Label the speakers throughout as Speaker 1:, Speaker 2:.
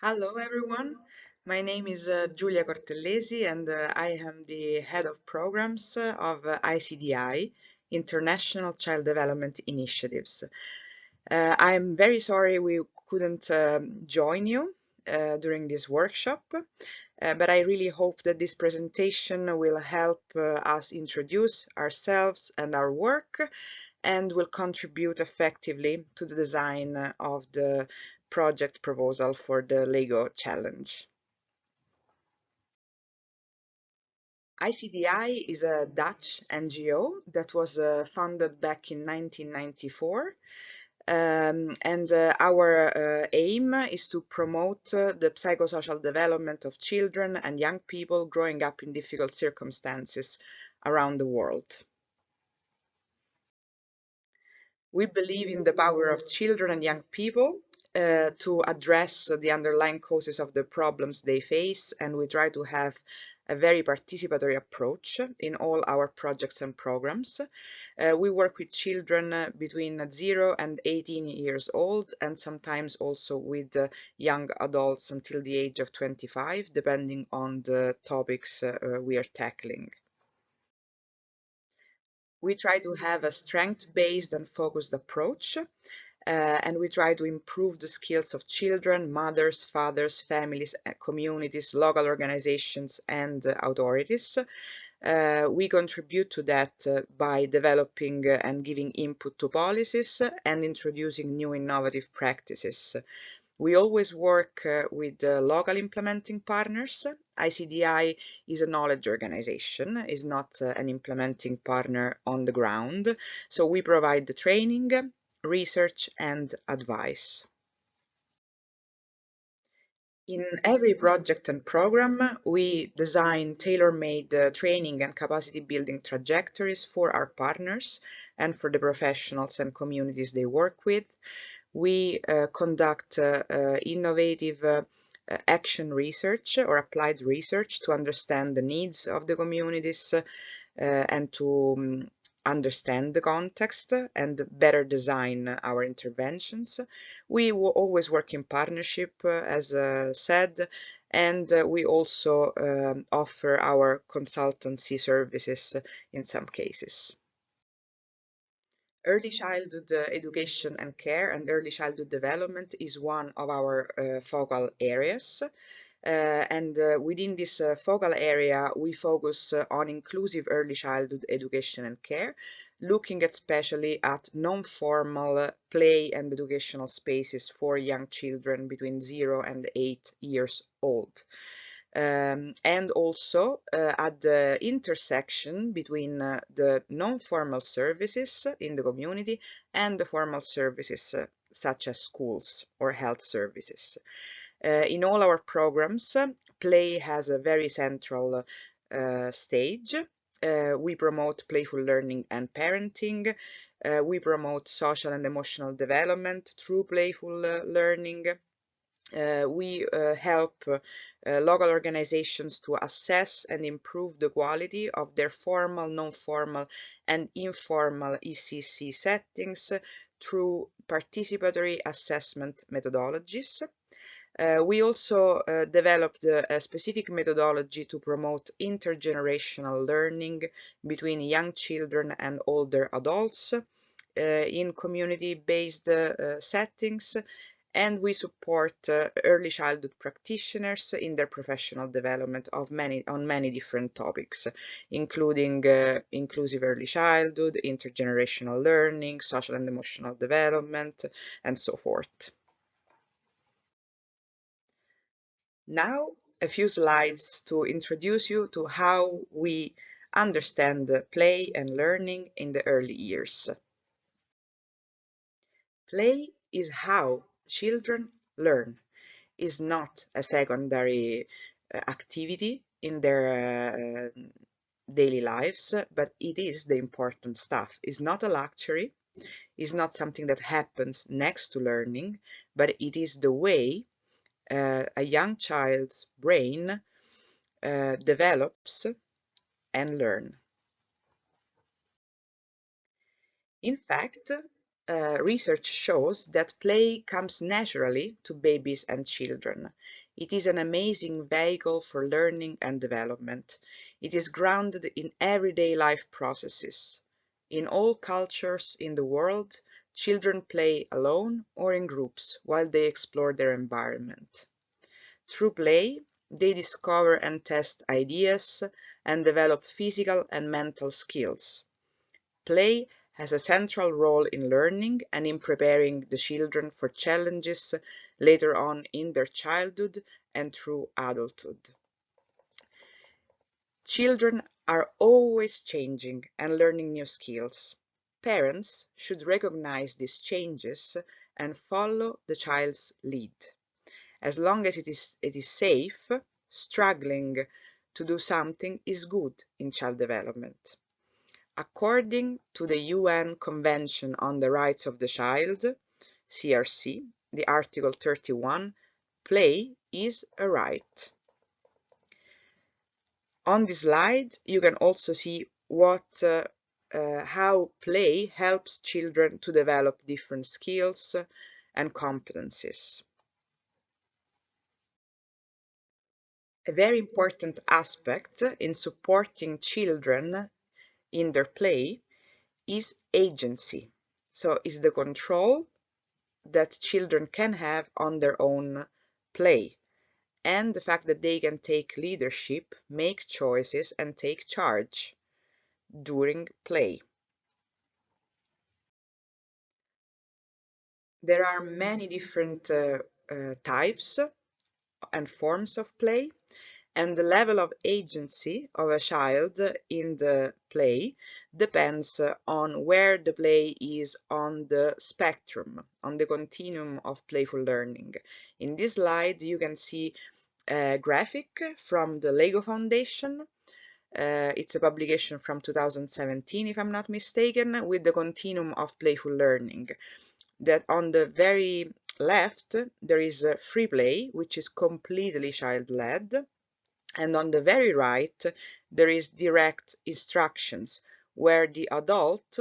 Speaker 1: Hello everyone, my name is Giulia Cortellesi and I am the head of programs of ICDI, International Child Development Initiatives. I'm very sorry we couldn't join you during this workshop, but I really hope that this presentation will help us introduce ourselves and our work and will contribute effectively to the design of the project proposal for the LEGO challenge. ICDI is a Dutch NGO that was founded back in 1994. Our aim is to promote the psychosocial development of children and young people growing up in difficult circumstances around the world. We believe in the power of children and young people to address the underlying causes of the problems they face, and we try to have a very participatory approach in all our projects and programs. We work with children between 0 and 18 years old, and sometimes also with young adults until the age of 25, depending on the topics we are tackling. We try to have a strength-based and focused approach, and we try to improve the skills of children, mothers, fathers, families, communities, local organizations, and authorities. We contribute to that by developing and giving input to policies and introducing new innovative practices. We always work with local implementing partners. ICDI is a knowledge organization, is not an implementing partner on the ground. So we provide the training, research, and advice. In every project and program, we design tailor-made training and capacity building trajectories for our partners and for the professionals and communities they work with. We conduct innovative action research or applied research to understand the needs of the communities and to understand the context and better design our interventions. We will always work in partnership, as said, and we also offer our consultancy services in some cases. Early childhood education and care and early childhood development is one of our focal areas. Within this focal area, we focus on inclusive early childhood education and care, looking especially at non-formal play and educational spaces for young children between 0 and 8 years old. And also at the intersection between the non-formal services in the community and the formal services such as schools or health services. In all our programs, play has a very central stage. We promote playful learning and parenting. We promote social and emotional development through playful learning. We help local organizations to assess and improve the quality of their formal, non-formal, and informal ECC settings through participatory assessment methodologies. We also developed a specific methodology to promote intergenerational learning between young children and older adults in community-based settings, and we support early childhood practitioners in their professional development on many different topics, including inclusive early childhood, intergenerational learning, social and emotional development, and so forth. Now, a few slides to introduce you to how we understand play and learning in the early years. Play is how children learn, is not a secondary activity in their daily lives, but it is the important stuff. It's not a luxury, it's not something that happens next to learning, but it is the way a young child's brain develops and learn. In fact, research shows that play comes naturally to babies and children. It is an amazing vehicle for learning and development. It is grounded in everyday life processes. In all cultures in the world, children play alone or in groups while they explore their environment. Through play, they discover and test ideas and develop physical and mental skills. Play has a central role in learning and in preparing the children for challenges later on in their childhood and through adulthood. Children are always changing and learning new skills. Parents should recognize these changes and follow the child's lead. As long as it is safe, struggling to do something is good in child development. According to the UN Convention on the Rights of the Child, CRC, the Article 31, play is a right. On this slide, you can also see how play helps children to develop different skills and competencies. A very important aspect in supporting children in their play is agency. So it's the control that children can have on their own play and the fact that they can take leadership, make choices, and take charge during play. There are many different types and forms of play, and the level of agency of a child in the play depends on where the play is on the spectrum, on the continuum of playful learning. In this slide, you can see a graphic from the Lego Foundation. It's a publication from 2017, if I'm not mistaken, with the continuum of playful learning. That on the very left, there is free play, which is completely child-led. And on the very right, there is direct instructions, where the adult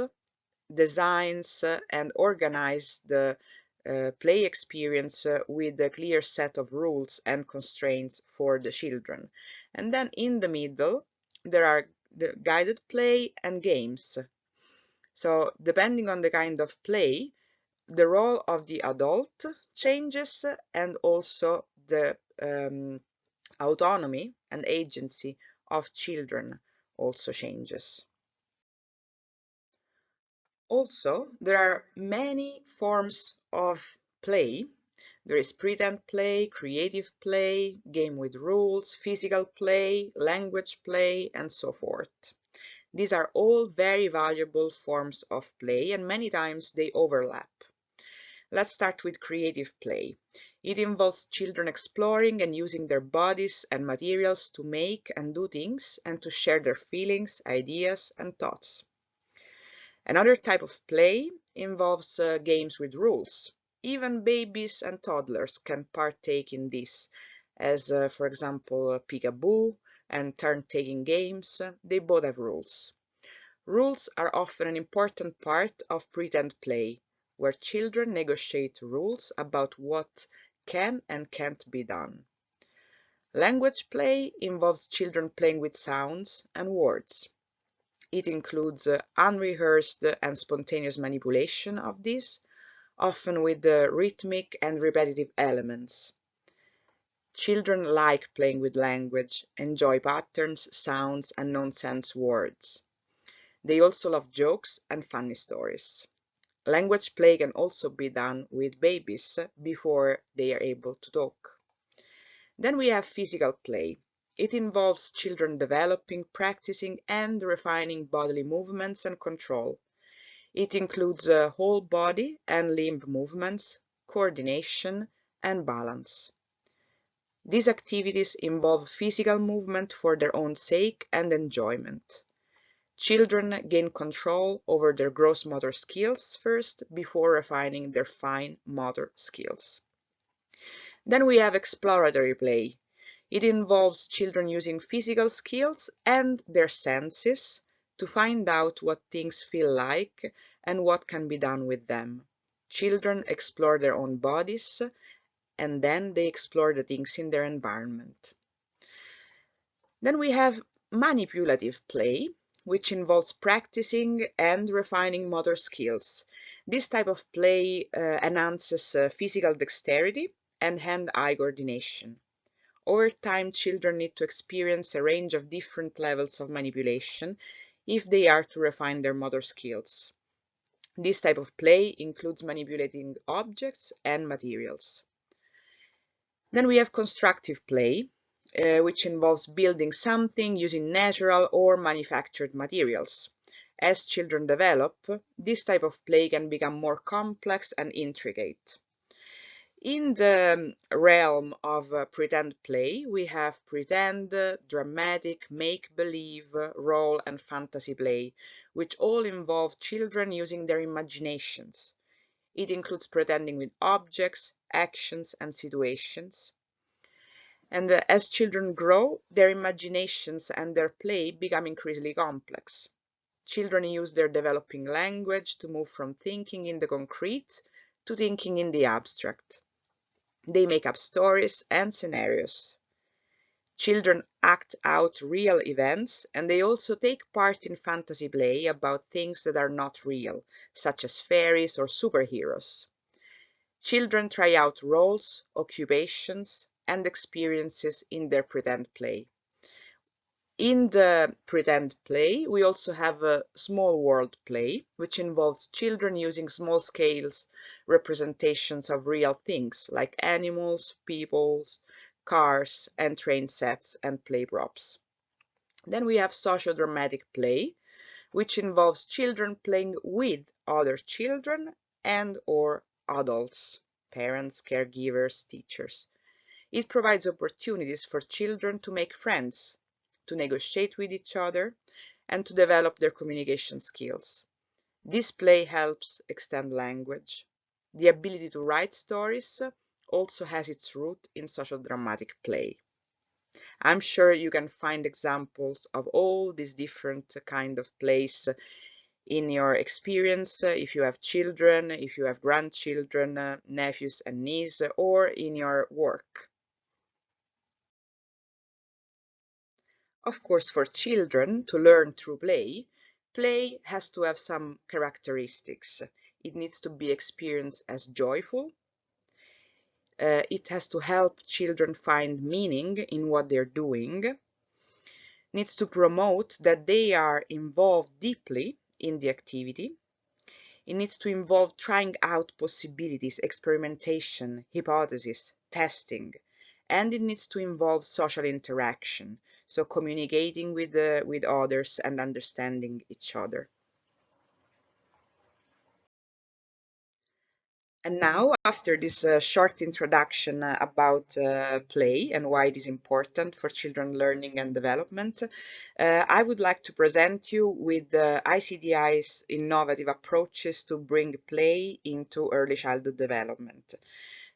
Speaker 1: designs and organizes the play experience with a clear set of rules and constraints for the children. And then in the middle, there are the guided play and games. So depending on the kind of play, the role of the adult changes and also the autonomy and agency of children also changes. Also, there are many forms of play. There is pretend play, creative play, game with rules, physical play, language play, and so forth. These are all very valuable forms of play, and many times they overlap. Let's start with creative play. It involves children exploring and using their bodies and materials to make and do things and to share their feelings, ideas, and thoughts. Another type of play involves games with rules. Even babies and toddlers can partake in this, as for example, peekaboo and turn-taking games. They both have rules. Rules are often an important part of pretend play, where children negotiate rules about what can and can't be done. Language play involves children playing with sounds and words. It includes unrehearsed and spontaneous manipulation of these, often with rhythmic and repetitive elements. Children like playing with language, enjoy patterns, sounds, and nonsense words. They also love jokes and funny stories. Language play can also be done with babies before they are able to talk. Then we have physical play. It involves children developing, practicing, and refining bodily movements and control. It includes whole body and limb movements, coordination, and balance. These activities involve physical movement for their own sake and enjoyment. Children gain control over their gross motor skills first before refining their fine motor skills. Then we have exploratory play. It involves children using physical skills and their senses to find out what things feel like and what can be done with them. Children explore their own bodies, and then they explore the things in their environment. Then we have manipulative play, which involves practicing and refining motor skills. This type of play enhances physical dexterity and hand-eye coordination. Over time, children need to experience a range of different levels of manipulation if they are to refine their motor skills. This type of play includes manipulating objects and materials. Then we have constructive play, which involves building something using natural or manufactured materials. As children develop, this type of play can become more complex and intricate. In the realm of pretend play, we have pretend, dramatic, make-believe, role, and fantasy play, which all involve children using their imaginations. It includes pretending with objects, actions, and situations. And as children grow, their imaginations and their play become increasingly complex. Children use their developing language to move from thinking in the concrete to thinking in the abstract. They make up stories and scenarios. Children act out real events, and they also take part in fantasy play about things that are not real, such as fairies or superheroes. Children try out roles, occupations, and experiences in their pretend play. In the pretend play, we also have a small world play, which involves children using small-scale representations of real things like animals, people, cars, and train sets and play props. Then we have sociodramatic play, which involves children playing with other children and/or adults, parents, caregivers, teachers. It provides opportunities for children to make friends, to negotiate with each other, and to develop their communication skills. This play helps extend language. The ability to write stories also has its root in sociodramatic play. I'm sure you can find examples of all these different kind of plays in your experience, if you have children, if you have grandchildren, nephews and nieces, or in your work. Of course, for children to learn through play, play has to have some characteristics. It needs to be experienced as joyful. It has to help children find meaning in what they're doing. Needs to promote that they are involved deeply in the activity. It needs to involve trying out possibilities, experimentation, hypothesis, testing, and it needs to involve social interaction, so communicating with others and understanding each other. And now, after this short introduction about play and why it is important for children learning and development, I would like to present you with ICDI's innovative approaches to bring play into early childhood development.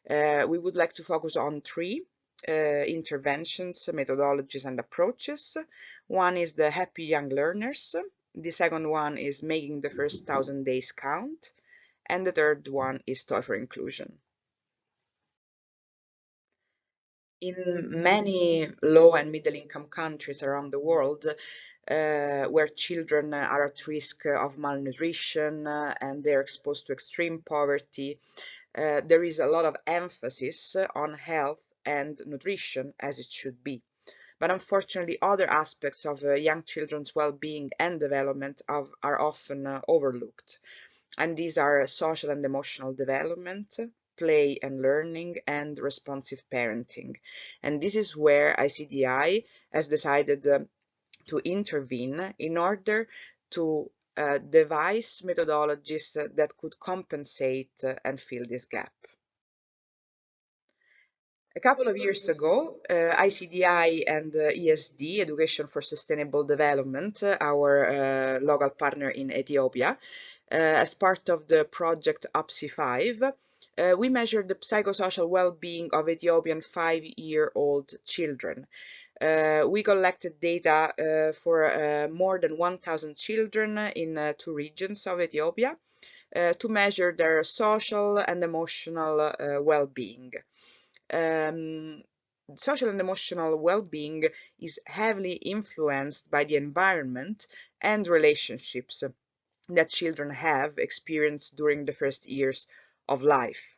Speaker 1: We would like to focus on three interventions, methodologies, and approaches. One is the Happy Young Learners. The second one is Making the First 1,000 Days Count. And the third one is Toy for Inclusion. In many low and middle income countries around the world, where children are at risk of malnutrition and they're exposed to extreme poverty, there is a lot of emphasis on health and nutrition, as it should be. But unfortunately, other aspects of young children's well-being and development are often overlooked. And these are social and emotional development, play and learning, and responsive parenting. And this is where ICDI has decided to intervene in order to devise methodologies that could compensate and fill this gap. A couple of years ago, ICDI and ESD, Education for Sustainable Development, our local partner in Ethiopia, as part of the project UPSI 5, we measured the psychosocial well-being of Ethiopian 5-year-old children. We collected data for more than 1,000 children in 2 regions of Ethiopia to measure their social and emotional well-being. Um, Social and emotional well-being is heavily influenced by the environment and relationships that children have experienced during the first years of life.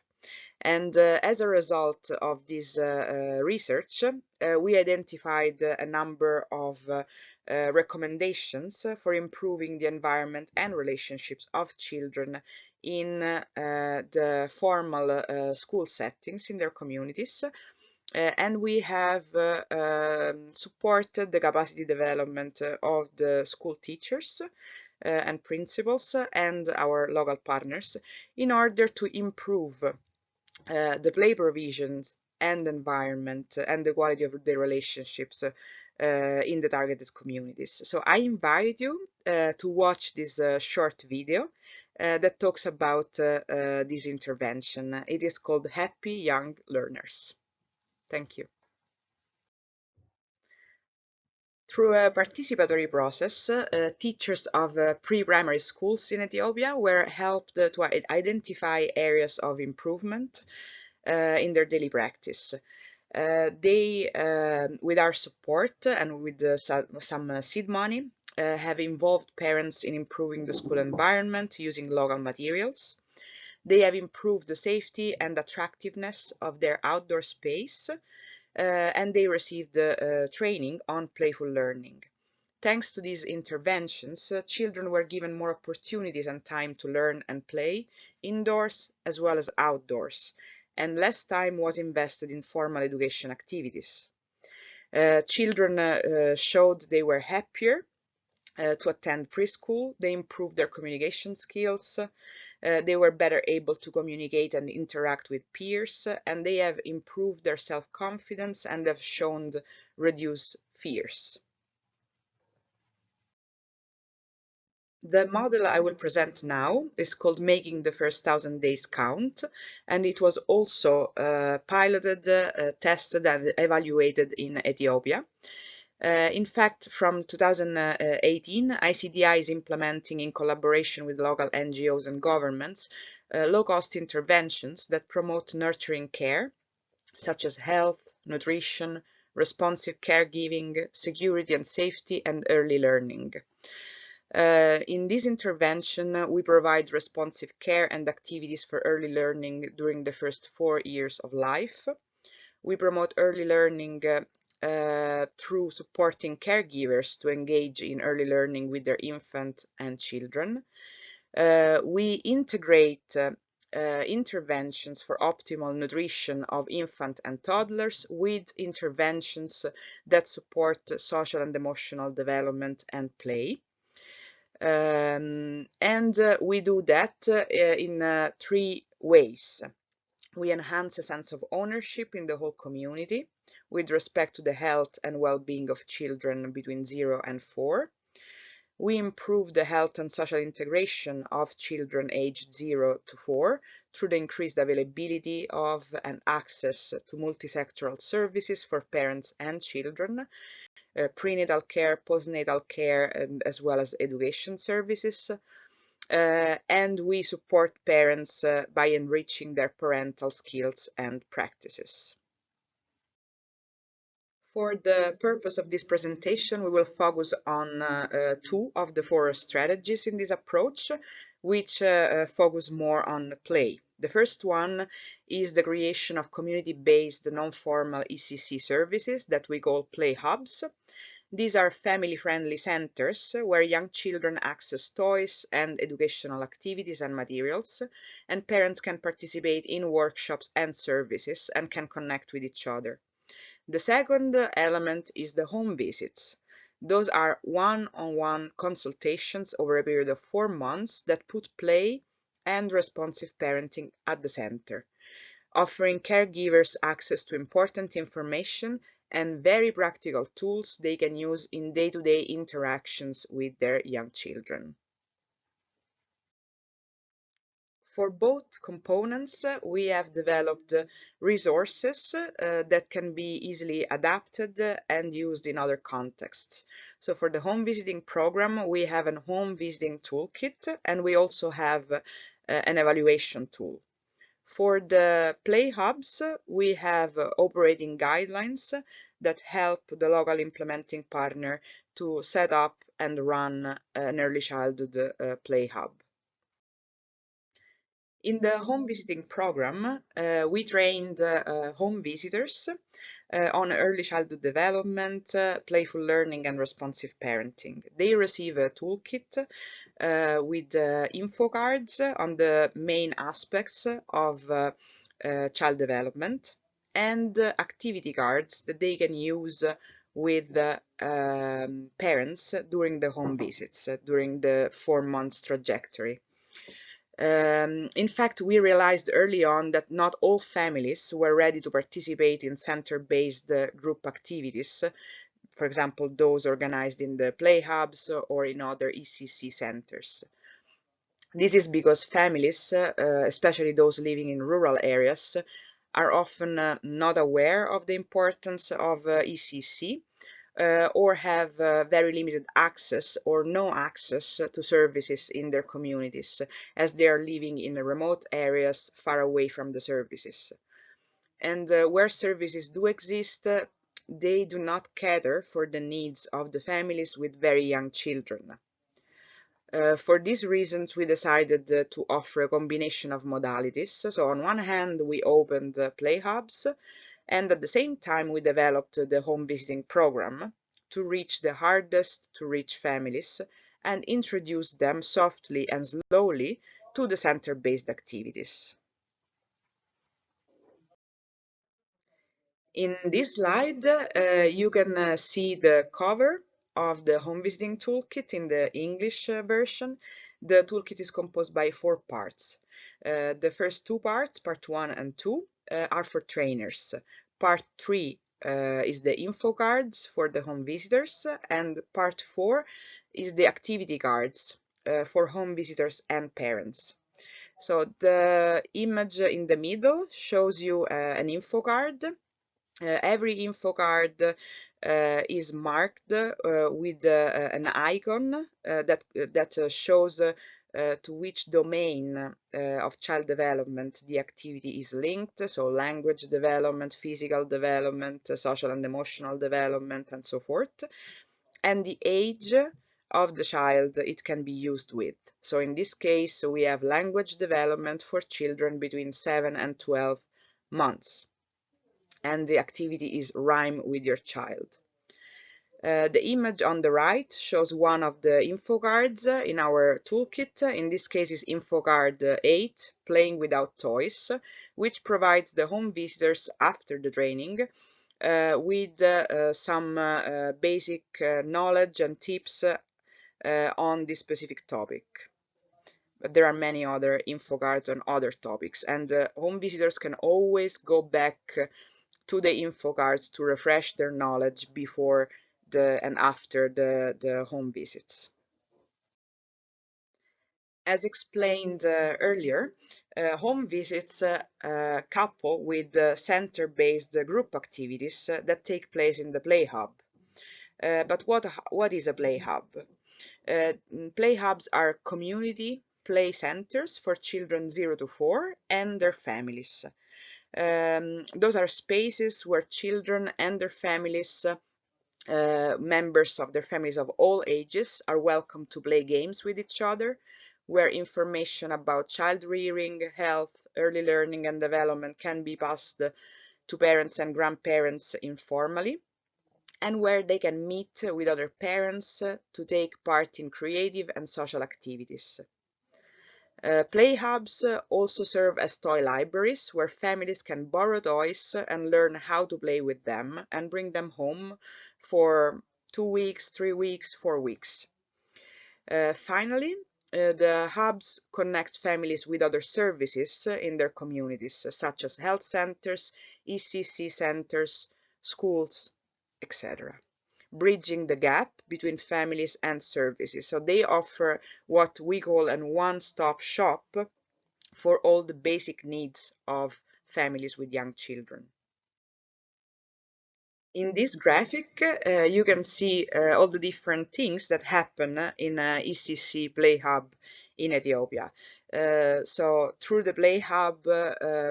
Speaker 1: And as a result of this research, we identified a number of recommendations for improving the environment and relationships of children in the formal school settings in their communities. And we have supported the capacity development of the school teachers and principals and our local partners in order to improve the play provisions and environment and the quality of the relationships in the targeted communities. So I invite you to watch this short video that talks about this intervention. It is called Happy Young Learners. Thank you. Through a participatory process, teachers of pre-primary schools in Ethiopia were helped to identify areas of improvement in their daily practice. They, with our support and with some seed money, have involved parents in improving the school environment using local materials. They have improved the safety and attractiveness of their outdoor space, and they received training on playful learning. Thanks to these interventions, children were given more opportunities and time to learn and play indoors as well as outdoors, and less time was invested in formal education activities. Children showed they were happier to attend preschool, they improved their communication skills, they were better able to communicate and interact with peers, and they have improved their self-confidence and have shown reduced fears. The model I will present now is called Making the First 1,000 Days Count, and it was also piloted, tested, and evaluated in Ethiopia. In fact, from 2018, ICDI is implementing, in collaboration with local NGOs and governments, low-cost interventions that promote nurturing care, such as health, nutrition, responsive caregiving, security and safety, and early learning. In this intervention, we provide responsive care and activities for early learning during the first 4 years of life. We promote early learning through supporting caregivers to engage in early learning with their infant and children. We integrate interventions for optimal nutrition of infant and toddlers with interventions that support social and emotional development and play. We do that in 3 ways. We enhance a sense of ownership in the whole community with respect to the health and well-being of children between 0 and 4. We improve the health and social integration of children aged 0 to 4 through the increased availability of and access to multisectoral services for parents and children, prenatal care, postnatal care, and as well as education services. And we support parents by enriching their parental skills and practices. For the purpose of this presentation, we will focus on 2 of the 4 strategies in this approach, which focus more on play. The first one is the creation of community-based non-formal ECC services that we call play hubs. These are family-friendly centers where young children access toys and educational activities and materials, and parents can participate in workshops and services and can connect with each other. The second element is the home visits. Those are one-on-one consultations over a period of 4 months that put play and responsive parenting at the center, offering caregivers access to important information and very practical tools they can use in day-to-day interactions with their young children. For both components, we have developed resources that can be easily adapted and used in other contexts. So for the home visiting program, we have a home visiting toolkit, and we also have an evaluation tool. For the play hubs, we have operating guidelines that help the local implementing partner to set up and run an early childhood play hub. In the home visiting program, we trained home visitors on early childhood development, playful learning, and responsive parenting. They receive a toolkit with info cards on the main aspects of child development and activity cards that they can use with parents during the home visits, during the 4 months trajectory. In fact, we realized early on that not all families were ready to participate in center-based group activities, for example, those organized in the play hubs or in other ECC centers. This is because families, especially those living in rural areas, are often not aware of the importance of ECC or have very limited access or no access to services in their communities, as they are living in remote areas far away from the services. And where services do exist, they do not cater for the needs of the families with very young children. For these reasons, we decided to offer a combination of modalities. So on one hand, we opened play hubs, and at the same time, we developed the home visiting program to reach the hardest to reach families and introduce them softly and slowly to the center-based activities. In this slide, you can see the cover of the home visiting toolkit in the English version. The toolkit is composed by 4 parts. The first 2 parts, part 1 and 2, are for trainers. Part 3 is the info cards for the home visitors, and part 4 is the activity cards for home visitors and parents. So the image in the middle shows you an info card. Every info card is marked with an icon that shows to which domain of child development the activity is linked, so language development, physical development, social and emotional development, and so forth, and the age of the child it can be used with. So in this case, we have language development for children between 7 and 12 months. And the activity is rhyme with your child. The image on the right shows one of the info cards in our toolkit. In this case is info card 8, Playing Without Toys, which provides the home visitors after the training with some basic knowledge and tips on this specific topic. But there are many other info cards on other topics, and home visitors can always go back to the info cards to refresh their knowledge before and after the home visits. As explained earlier, home visits couple with center-based group activities that take place in the Play Hub. But what is a Play Hub? Play Hubs are community play centers for children 0 to 4 and their families. Those are spaces where children and their families, members of their families of all ages, are welcome to play games with each other, where information about child rearing, health, early learning and development can be passed to parents and grandparents informally, and where they can meet with other parents to take part in creative and social activities. Play hubs also serve as toy libraries where families can borrow toys and learn how to play with them and bring them home for 2 weeks, 3 weeks, 4 weeks. Finally, the hubs connect families with other services in their communities, such as health centers, ECC centers, schools, etc., bridging the gap between families and services. So they offer what we call a one-stop shop for all the basic needs of families with young children. In this graphic, you can see all the different things that happen in ECC Play Hub in Ethiopia. So through the Play Hub,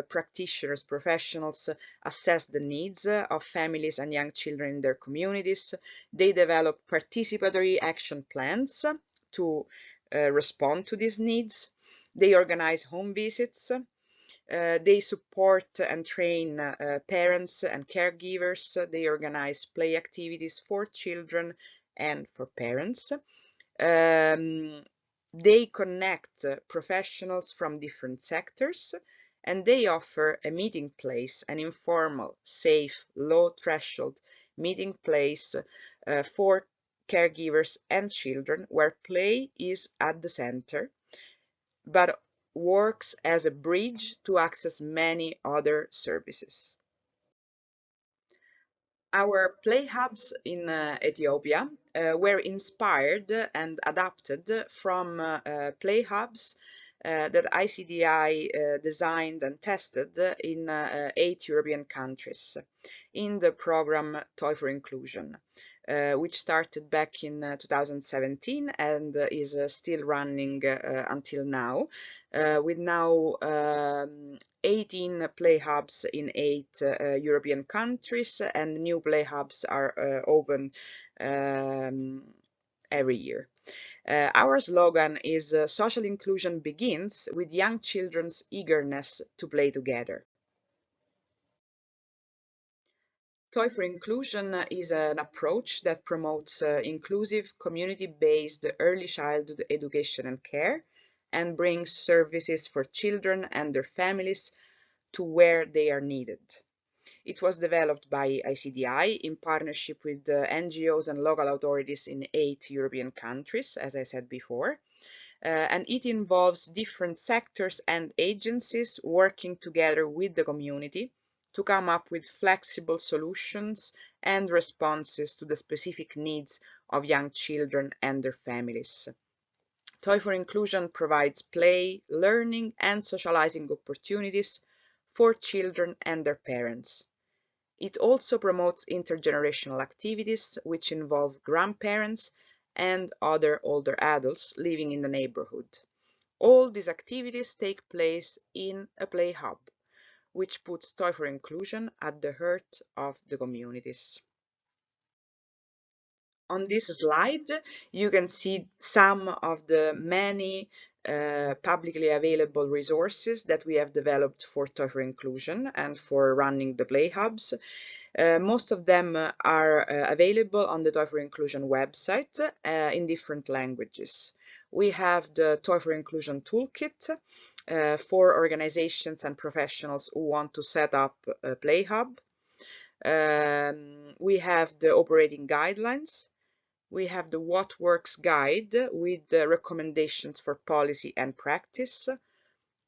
Speaker 1: practitioners, professionals assess the needs of families and young children in their communities. They develop participatory action plans to respond to these needs. They organize home visits. They support and train parents and caregivers. They organize play activities for children and for parents. They connect professionals from different sectors, and they offer a meeting place, an informal, safe, low threshold meeting place for caregivers and children where play is at the center, but works as a bridge to access many other services. Our play hubs in Ethiopia were inspired and adapted from play hubs that ICDI designed and tested in 8 European countries in the program Toy for Inclusion, which started back in 2017 and is still running until now, with now 18 play hubs in 8 European countries, and new play hubs are open every year. Our slogan is social inclusion begins with young children's eagerness to play together. Toy for Inclusion is an approach that promotes inclusive, community-based early childhood education and care, and brings services for children and their families to where they are needed. It was developed by ICDI in partnership with NGOs and local authorities in 8 European countries, as I said before. And it involves different sectors and agencies working together with the community to come up with flexible solutions and responses to the specific needs of young children and their families. Toy for Inclusion provides play, learning, and socializing opportunities for children and their parents. It also promotes intergenerational activities which involve grandparents and other older adults living in the neighborhood. All these activities take place in a play hub, which puts Toy for Inclusion at the heart of the communities. On this slide, you can see some of the many publicly available resources that we have developed for Toy for Inclusion and for running the play hubs. Most of them are available on the Toy for Inclusion website in different languages. We have the Toy for Inclusion Toolkit for organizations and professionals who want to set up a play hub. We have the operating guidelines. We have the What Works guide with the recommendations for policy and practice.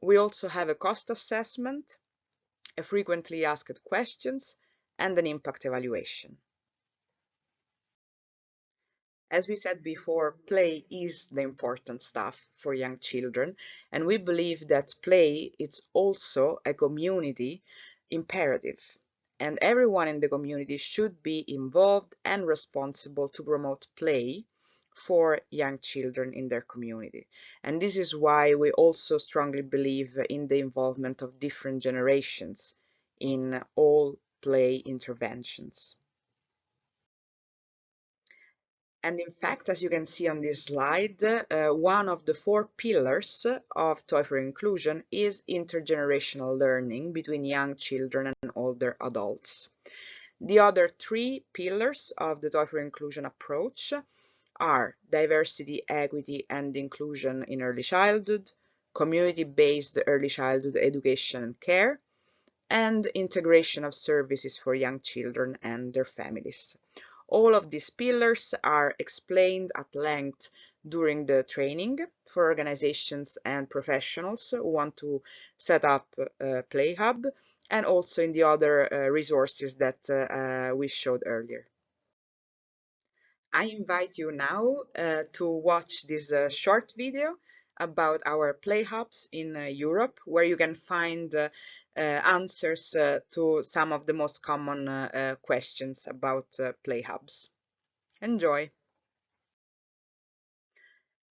Speaker 1: We also have a cost assessment, a frequently asked questions, and an impact evaluation. As we said before, play is the important stuff for young children, and we believe that play is also a community imperative, and everyone in the community should be involved and responsible to promote play for young children in their community. And this is why we also strongly believe in the involvement of different generations in all play interventions. And in fact, as you can see on this slide, one of the 4 pillars of Toy for Inclusion is intergenerational learning between young children and older adults. The other 3 pillars of the Toy for Inclusion approach are diversity, equity, and inclusion in early childhood, community-based early childhood education and care, and integration of services for young children and their families. All of these pillars are explained at length during the training for organizations and professionals who want to set up a Play Hub, and also in the other resources that we showed earlier. I invite you now to watch this short video about our play hubs in Europe, where you can find answers to some of the most common questions about play hubs. Enjoy!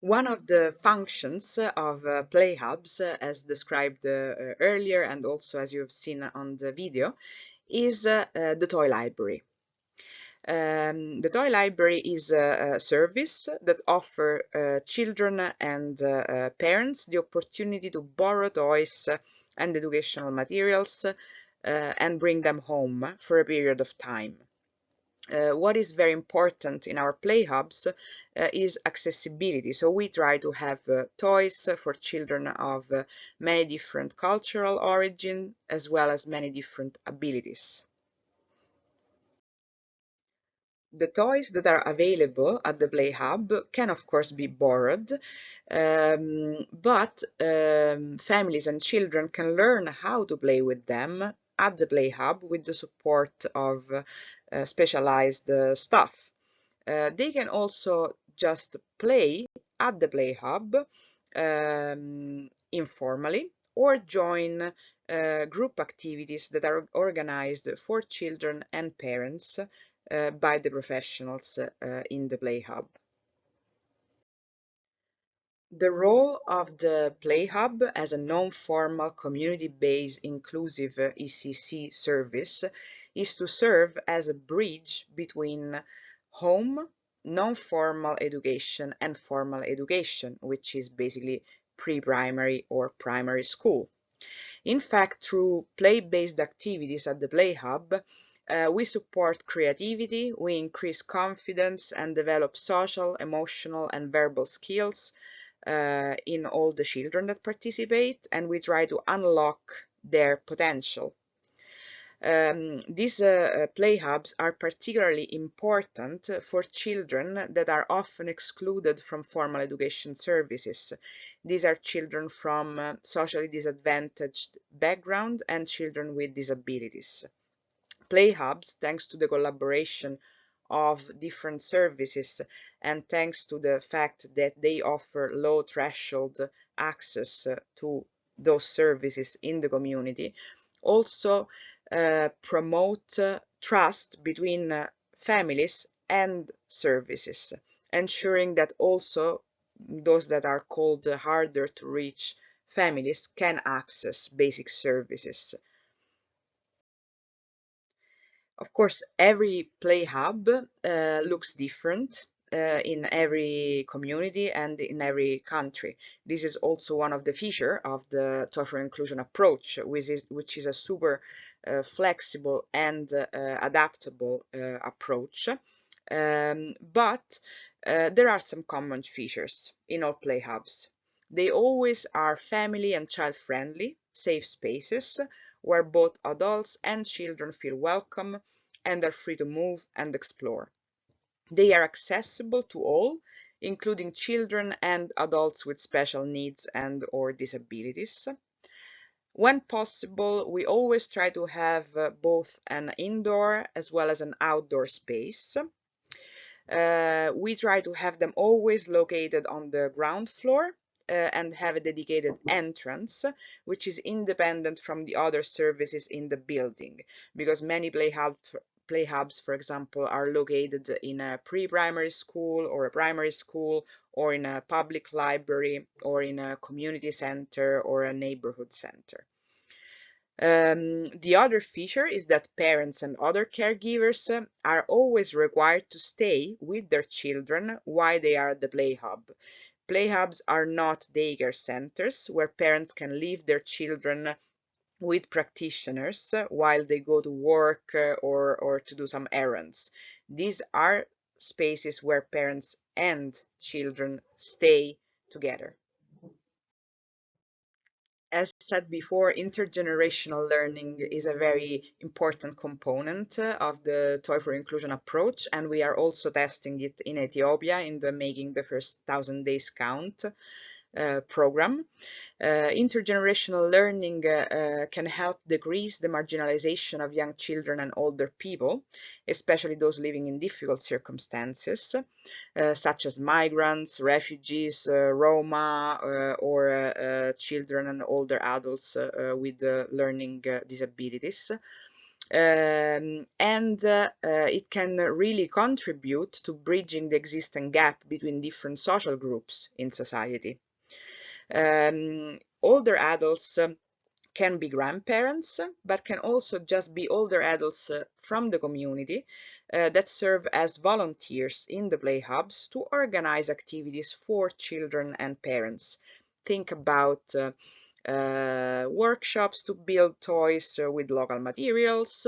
Speaker 1: One of the functions of play hubs, as described earlier and also as you've seen on the video, is the toy library. The toy library is a service that offers children and parents the opportunity to borrow toys and educational materials and bring them home for a period of time. What is very important in our play hubs is accessibility. So we try to have toys for children of many different cultural origin as well as many different abilities. The toys that are available at the Play Hub can of course be borrowed, but families and children can learn how to play with them at the Play Hub with the support of specialized staff. They can also just play at the Play Hub informally or join group activities that are organized for children and parents by the professionals in the Play Hub. The role of the Play Hub as a non-formal, community-based, inclusive ECC service is to serve as a bridge between home, non-formal education and formal education, which is basically pre-primary or primary school. In fact, through play-based activities at the Play Hub, we support creativity, we increase confidence and develop social, emotional and verbal skills in all the children that participate, and we try to unlock their potential. These play hubs are particularly important for children that are often excluded from formal education services. These are children from socially disadvantaged background and children with disabilities. Play hubs, thanks to the collaboration of different services and thanks to the fact that they offer low threshold access to those services in the community, also promote trust between families and services, ensuring that also those that are called harder to reach families can access basic services. Of course, every play hub looks different in every community and in every country. This is also one of the features of the Toy for Inclusion approach, which is a super flexible and adaptable approach. But there are some common features in all play hubs. They always are family and child friendly, safe spaces where both adults and children feel welcome and are free to move and explore. They are accessible to all, including children and adults with special needs and or disabilities. When possible, we always try to have both an indoor as well as an outdoor space. We try to have them always located on the ground floor and have a dedicated entrance, which is independent from the other services in the building, because many play hubs, for example, are located in a pre-primary school or a primary school or in a public library or in a community center or a neighborhood center. The other feature is that parents and other caregivers are always required to stay with their children while they are at the play hub. Play hubs are not daycare centers where parents can leave their children with practitioners while they go to work or to do some errands. These are spaces where parents and children stay together. As said before, intergenerational learning is a very important component of the Toy for Inclusion approach, and we are also testing it in Ethiopia in the Making the First 1,000 Days Count program. Intergenerational learning can help decrease the marginalization of young children and older people, especially those living in difficult circumstances, such as migrants, refugees, Roma, or children and older adults with learning disabilities. It can really contribute to bridging the existing gap between different social groups in society. Older adults can be grandparents, but can also just be older adults from the community that serve as volunteers in the play hubs to organize activities for children and parents. Think about workshops to build toys with local materials,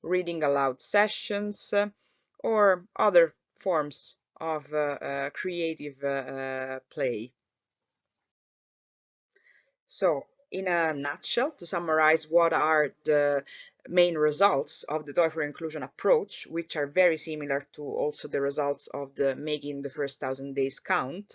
Speaker 1: reading aloud sessions, or other forms of creative play. So, in a nutshell, to summarize, what are the main results of the Toy for Inclusion approach, which are very similar to also the results of the Making the First 1,000 Days Count?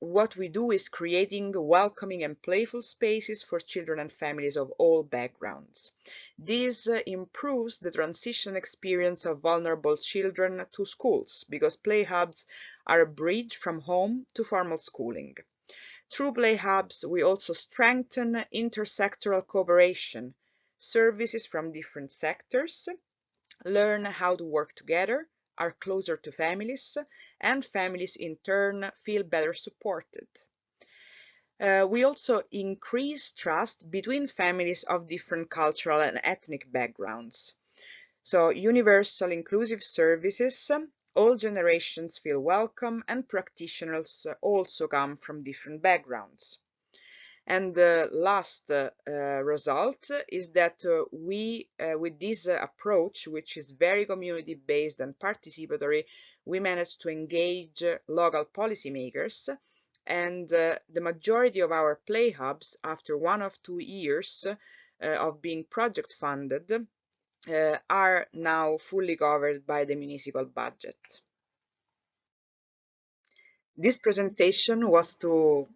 Speaker 1: What we do is creating welcoming and playful spaces for children and families of all backgrounds. This improves the transition experience of vulnerable children to schools, because play hubs are a bridge from home to formal schooling. Through play hubs, we also strengthen intersectoral cooperation. Services from different sectors learn how to work together, are closer to families, and families in turn feel better supported. We also increase trust between families of different cultural and ethnic backgrounds. So, universal inclusive services, all generations feel welcome, and practitioners also come from different backgrounds. And the last result is that we, with this approach, which is very community-based and participatory, we managed to engage local policymakers, and the majority of our play hubs, after 1 or 2 years of being project funded, are now fully covered by the municipal budget. This presentation was to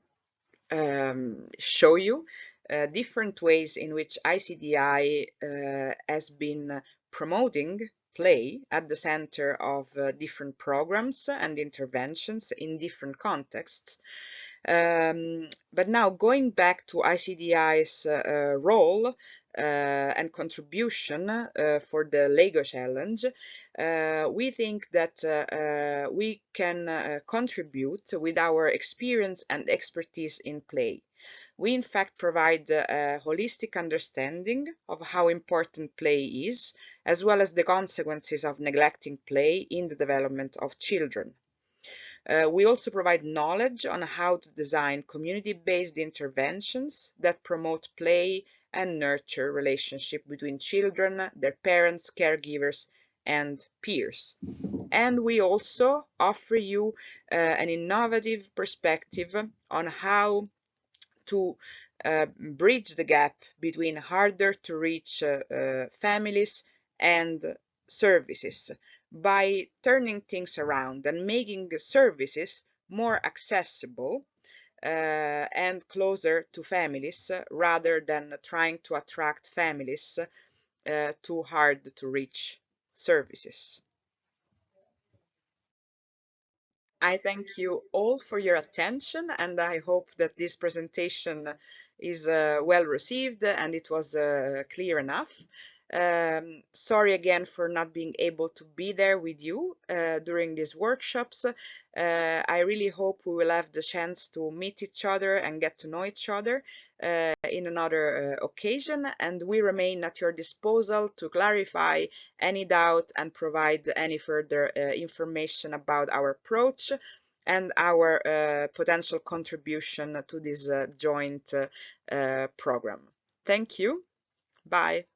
Speaker 1: show you different ways in which ICDI has been promoting play at the center of different programs and interventions in different contexts. But now, going back to ICDI's role and contribution for the Lego Challenge, we think that we can contribute with our experience and expertise in play. We in fact provide a holistic understanding of how important play is, as well as the consequences of neglecting play in the development of children. We also provide knowledge on how to design community-based interventions that promote play and nurture relationship between children, their parents, caregivers, and peers. And we also offer you an innovative perspective on how to bridge the gap between harder to reach families and services by turning things around and making services more accessible and closer to families, rather than trying to attract families to hard to reach services. I thank you all for your attention, and I hope that this presentation is well received and it was clear enough. Sorry again for not being able to be there with you during these workshops. I really hope we will have the chance to meet each other and get to know each other in another occasion, and we remain at your disposal to clarify any doubt and provide any further information about our approach and our potential contribution to this joint program. Thank you. Bye.